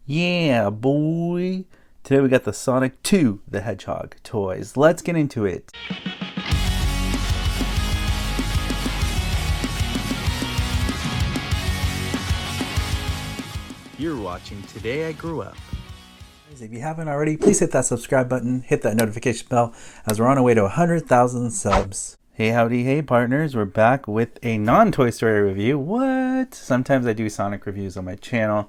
Yeah, boy. Today we got the Sonic 2 the Hedgehog toys. Let's get into it. You're watching Today I Grew Up. If you haven't already, please hit that subscribe button, hit that notification bell, as we're on our way to 100,000 subs. Hey howdy, hey partners, we're back with a non-Toy Story review. What? Sometimes I do Sonic reviews on my channel.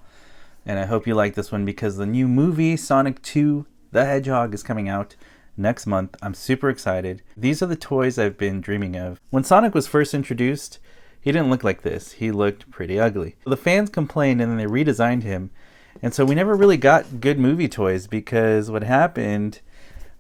And I hope you like this one because the new movie, Sonic 2 the Hedgehog, is coming out next month. I'm super excited. These are the toys I've been dreaming of. When Sonic was first introduced, he didn't look like this. He looked pretty ugly. The fans complained and then they redesigned him. And so we never really got good movie toys because what happened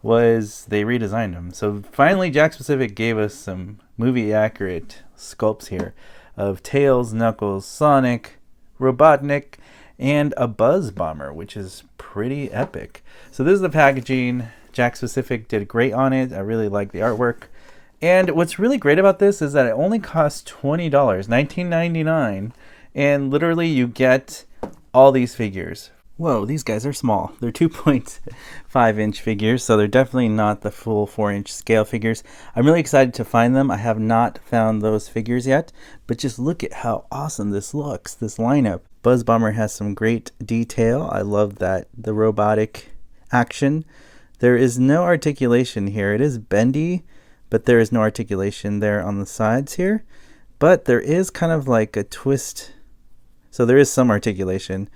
was they redesigned him. So finally Jakks Pacific gave us some movie accurate sculpts here of Tails, Knuckles, Sonic, Robotnik, and a Buzz Bomber, which is pretty epic. So this is the packaging. Jakks Pacific did great on it. I really like the artwork. And what's really great about this is that it only costs $20, $19.99, and literally you get all these figures. Whoa, these guys are small. They're 2.5 inch figures, so they're definitely not the full 4-inch scale figures. I'm really excited to find them. I have not found those figures yet, but just look at how awesome this looks, this lineup. Buzz Bomber has some great detail. I love that, the robotic action. There is no articulation here. It is bendy, but there is no articulation there on the sides here. But there is kind of like a twist. So there is some articulation.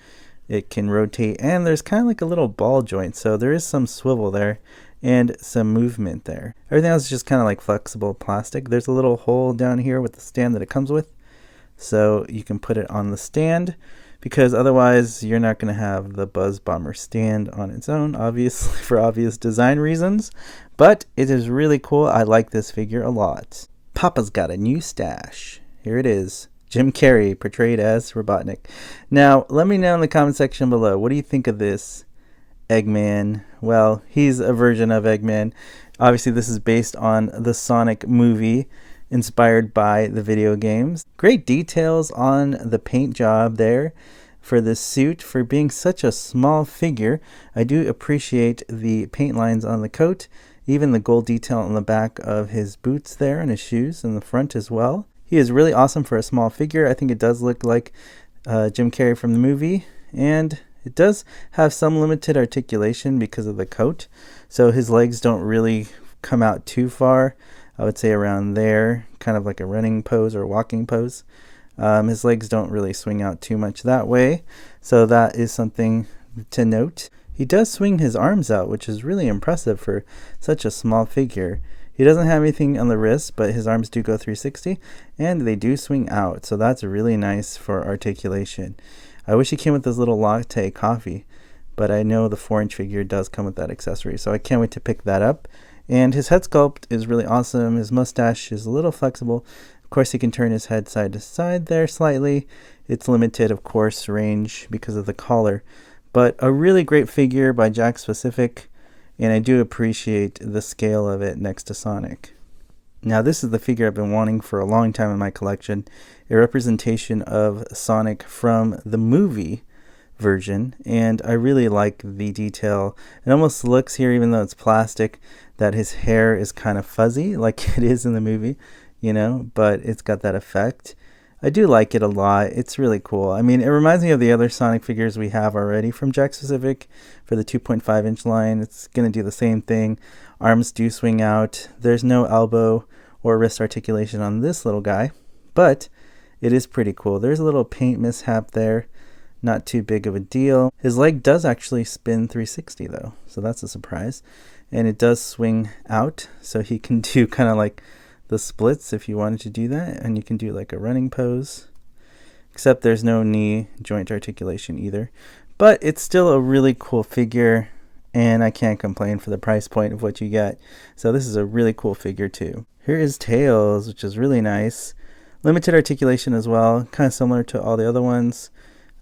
It can rotate, and there's kind of like a little ball joint, so there is some swivel there and some movement there. Everything else is just kind of like flexible plastic. There's a little hole down here with the stand that it comes with, so you can put it on the stand, because otherwise you're not going to have the Buzz Bomber stand on its own, obviously, for obvious design reasons. But it is really cool. I like this figure a lot. Papa's got a new stash. Here it is. Jim Carrey portrayed as Robotnik. Now, let me know in the comment section below, what do you think of this Eggman? Well, he's a version of Eggman. Obviously, this is based on the Sonic movie, inspired by the video games. Great details on the paint job there for the suit. For being such a small figure, I do appreciate the paint lines on the coat, even the gold detail on the back of his boots there and his shoes in the front as well. He is really awesome for a small figure. I think it does look like Jim Carrey from the movie, and it does have some limited articulation because of the coat, so his legs don't really come out too far. I would say around there, kind of like a running pose or walking pose. His legs don't really swing out too much that way, so that is something to note. He does swing his arms out, which is really impressive for such a small figure. He doesn't have anything on the wrist, but his arms do go 360, and they do swing out, so that's really nice for articulation. I wish he came with this little latte coffee, but I know the 4-inch figure does come with that accessory, so I can't wait to pick that up. And his head sculpt is really awesome. His mustache is a little flexible. Of course, he can turn his head side to side there slightly. It's limited, of course, range because of the collar, but a really great figure by Jakks Pacific. And I do appreciate the scale of it next to Sonic. Now this is the figure I've been wanting for a long time in my collection. A representation of Sonic from the movie version. And I really like the detail. It almost looks here, even though it's plastic, that his hair is kind of fuzzy like it is in the movie, you know, but it's got that effect. I do like it a lot. It's really cool. I mean, it reminds me of the other Sonic figures we have already from Jakks Pacific for the 2.5-inch line. It's going to do the same thing. Arms do swing out. There's no elbow or wrist articulation on this little guy, but it is pretty cool. There's a little paint mishap there. Not too big of a deal. His leg does actually spin 360 though, so that's a surprise. And it does swing out, so he can do kind of like the splits if you wanted to do that, and you can do like a running pose, except there's no knee joint articulation either. But it's still a really cool figure, and I can't complain for the price point of what you get. So this is a really cool figure too. Here is Tails, which is really nice. Limited articulation as well, kind of similar to all the other ones.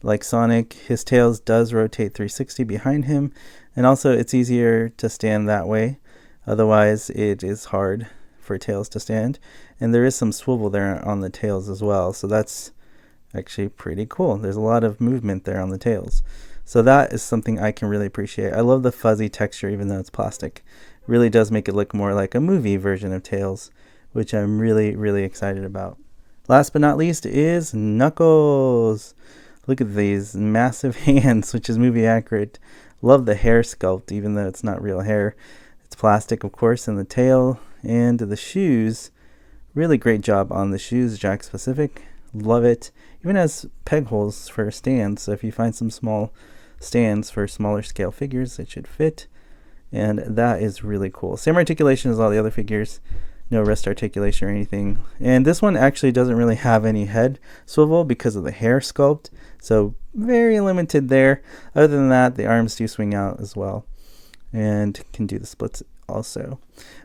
Like Sonic, his tails does rotate 360 behind him, and also it's easier to stand that way. Otherwise it is hard for tails to stand, and there is some swivel there on the tails as well, so that's actually pretty cool. There's a lot of movement there on the tails, So that is something I can really appreciate. I love the fuzzy texture even though it's plastic. It really does make it look more like a movie version of Tails, which I'm really, really excited about. Last but not least is Knuckles. Look at these massive hands, which is movie accurate. Love the hair sculpt, even though it's not real hair. It's plastic, of course, and the tail and the shoes. Really great job on the shoes, Jakks specific. Love it. Even has peg holes for stands, so if you find some small stands for smaller scale figures, it should fit. And that is really cool. Same articulation as all the other figures. No wrist articulation or anything. And this one actually doesn't really have any head swivel because of the hair sculpt. So very limited there. Other than that, the arms do swing out as well. And can do the splits also.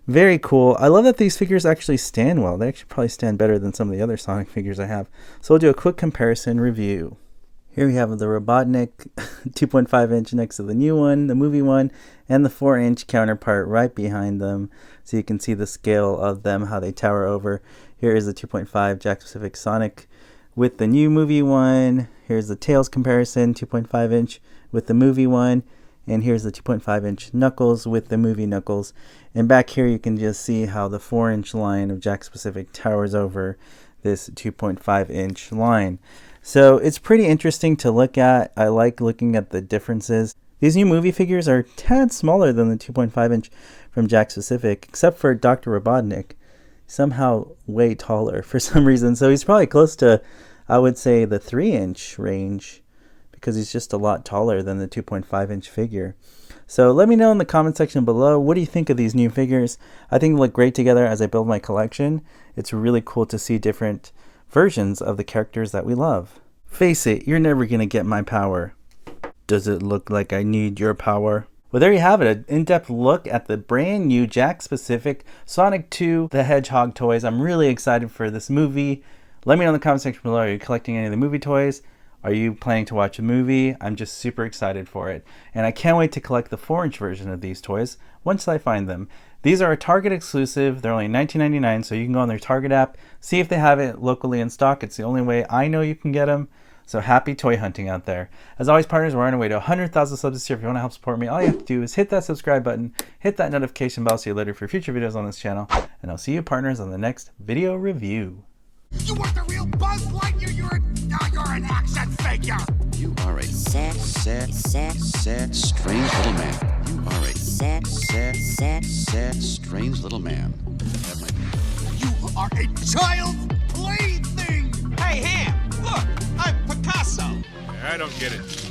Very cool. I love that these figures actually stand well. They actually probably stand better than some of the other Sonic figures I have. So we'll do a quick comparison review. Here we have the Robotnik 2.5 inch next to the new one, the movie one, and the 4-inch counterpart right behind them. So you can see the scale of them, how they tower over. Here is the 2.5 Jakks specific Sonic with the new movie one. Here's the Tails comparison, 2.5 inch with the movie one. And here's the 2.5 inch Knuckles with the movie Knuckles. And back here you can just see how the 4-inch line of Jakks specific towers over this 2.5 inch line. So it's pretty interesting to look at. I like looking at the differences. These new movie figures are a tad smaller than the 2.5 inch from Jakks specific, except for Dr. Robotnik, somehow way taller for some reason. So he's probably close to, I would say, the 3-inch range, because he's just a lot taller than the 2.5 inch figure. So let me know in the comment section below, what do you think of these new figures? I think they look great together as I build my collection. It's really cool to see different versions of the characters that we love. Face it, you're never gonna get my power. Does it look like I need your power? Well, there you have it, an in-depth look at the brand new Jakks specific Sonic 2 the Hedgehog toys. I'm really excited for this movie. Let me know in the comment section below, are you collecting any of the movie toys? Are you planning to watch a movie? I'm just super excited for it. And I can't wait to collect the 4-inch version of these toys once I find them. These are a Target exclusive. They're only $19.99, so you can go on their Target app, see if they have it locally in stock. It's the only way I know you can get them. So happy toy hunting out there. As always, partners, we're on our way to 100,000 subs this year. If you want to help support me, all you have to do is hit that subscribe button, hit that notification bell so you're alerted for future videos on this channel. And I'll see you, partners, on the next video review. You weren't the real Buzz Lightyear, you're an action figure! You are a sad, strange little man. You are a sad, strange little man. You are a child's plaything! Hey, Ham, look, I'm Picasso. I don't get it.